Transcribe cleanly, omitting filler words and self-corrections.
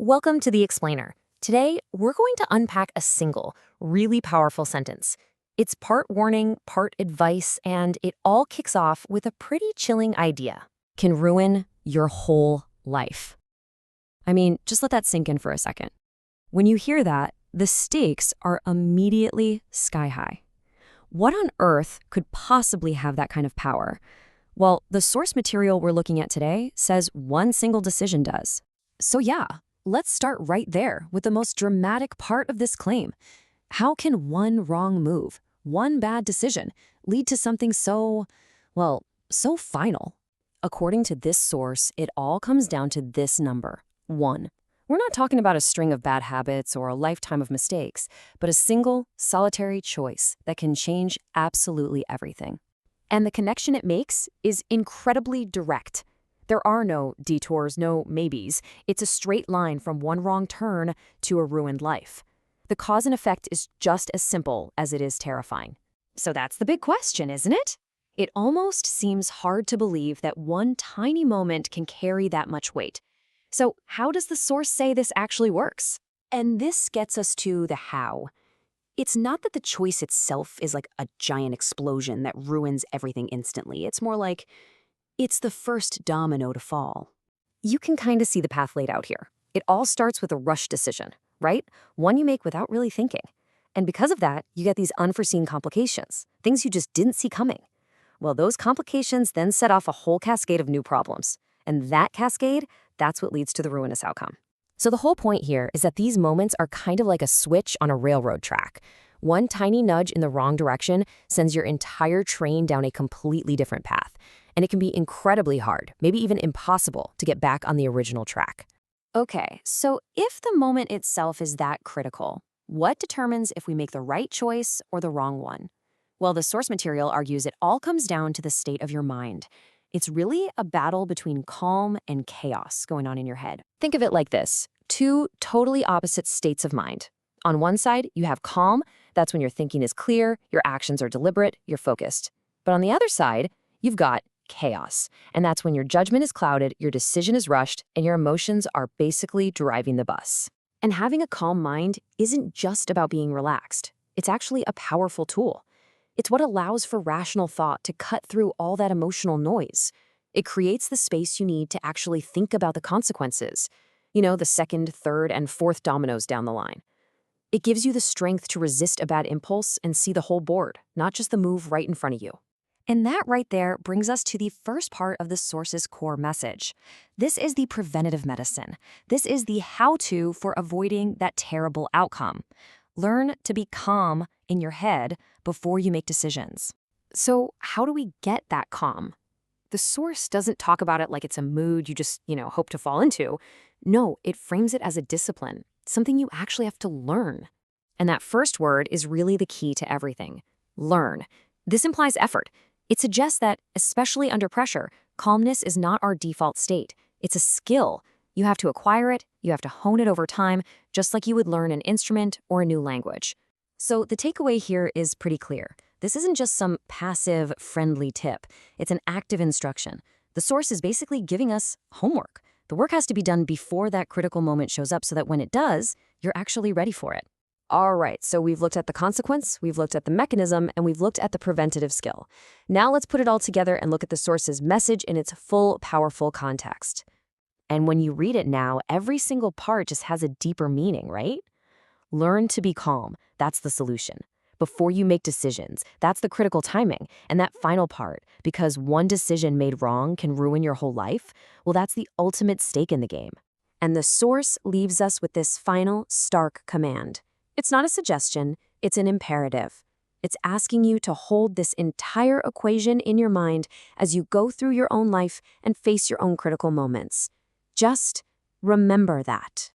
Welcome to The Explainer. Today, we're going to unpack a single, really powerful sentence. It's part warning, part advice, and it all kicks off with a pretty chilling idea. Can ruin your whole life. I mean, just let that sink in for a second. When you hear that, the stakes are immediately sky high. What on earth could possibly have that kind of power? Well, the source material we're looking at today says one single decision does. So yeah, let's start right there with the most dramatic part of this claim. How can one wrong move, one bad decision, lead to something so, well, so final? According to this source, it all comes down to this number, 1. We're not talking about a string of bad habits or a lifetime of mistakes, but a single, solitary choice that can change absolutely everything. And the connection it makes is incredibly direct. There are no detours, no maybes. It's a straight line from one wrong turn to a ruined life. The cause and effect is just as simple as it is terrifying. So that's the big question, isn't it? It almost seems hard to believe that one tiny moment can carry that much weight. So how does the source say this actually works? And this gets us to the how. It's not that the choice itself is like a giant explosion that ruins everything instantly. It's more like it's the first domino to fall. You can kind of see the path laid out here. It all starts with a rush decision, right? One you make without really thinking. And because of that, you get these unforeseen complications, things you just didn't see coming. Well, those complications then set off a whole cascade of new problems. And that cascade, that's what leads to the ruinous outcome. So the whole point here is that these moments are kind of like a switch on a railroad track. One tiny nudge in the wrong direction sends your entire train down a completely different path. And it can be incredibly hard, maybe even impossible, to get back on the original track. Okay, so if the moment itself is that critical, what determines if we make the right choice or the wrong one? Well, the source material argues it all comes down to the state of your mind. It's really a battle between calm and chaos going on in your head. Think of it like this: two totally opposite states of mind. On one side, you have calm. That's when your thinking is clear, your actions are deliberate, you're focused. But on the other side, you've got chaos. And that's when your judgment is clouded, your decision is rushed, and your emotions are basically driving the bus. And having a calm mind isn't just about being relaxed. It's actually a powerful tool. It's what allows for rational thought to cut through all that emotional noise. It creates the space you need to actually think about the consequences. The second, third, and fourth dominoes down the line. It gives you the strength to resist a bad impulse and see the whole board, not just the move right in front of you. And that right there brings us to the first part of the source's core message. This is the preventative medicine. This is the how-to for avoiding that terrible outcome. Learn to be calm in your head before you make decisions. So how do we get that calm? The source doesn't talk about it like it's a mood you just, hope to fall into. No, it frames it as a discipline, something you actually have to learn. And that first word is really the key to everything. Learn. This implies effort. It suggests that, especially under pressure, calmness is not our default state. It's a skill. You have to acquire it, you have to hone it over time, just like you would learn an instrument or a new language. So the takeaway here is pretty clear. This isn't just some passive, friendly tip. It's an active instruction. The source is basically giving us homework. The work has to be done before that critical moment shows up so that when it does, you're actually ready for it. All right, so we've looked at the consequence, we've looked at the mechanism, and we've looked at the preventative skill. Now let's put it all together and look at the source's message in its full, powerful context. And when you read it now, every single part just has a deeper meaning, right? Learn to be calm. That's the solution. Before you make decisions, that's the critical timing. And that final part, because one decision made wrong can ruin your whole life, well, that's the ultimate stake in the game. And the source leaves us with this final, stark command. It's not a suggestion, it's an imperative. It's asking you to hold this entire equation in your mind as you go through your own life and face your own critical moments. Just remember that.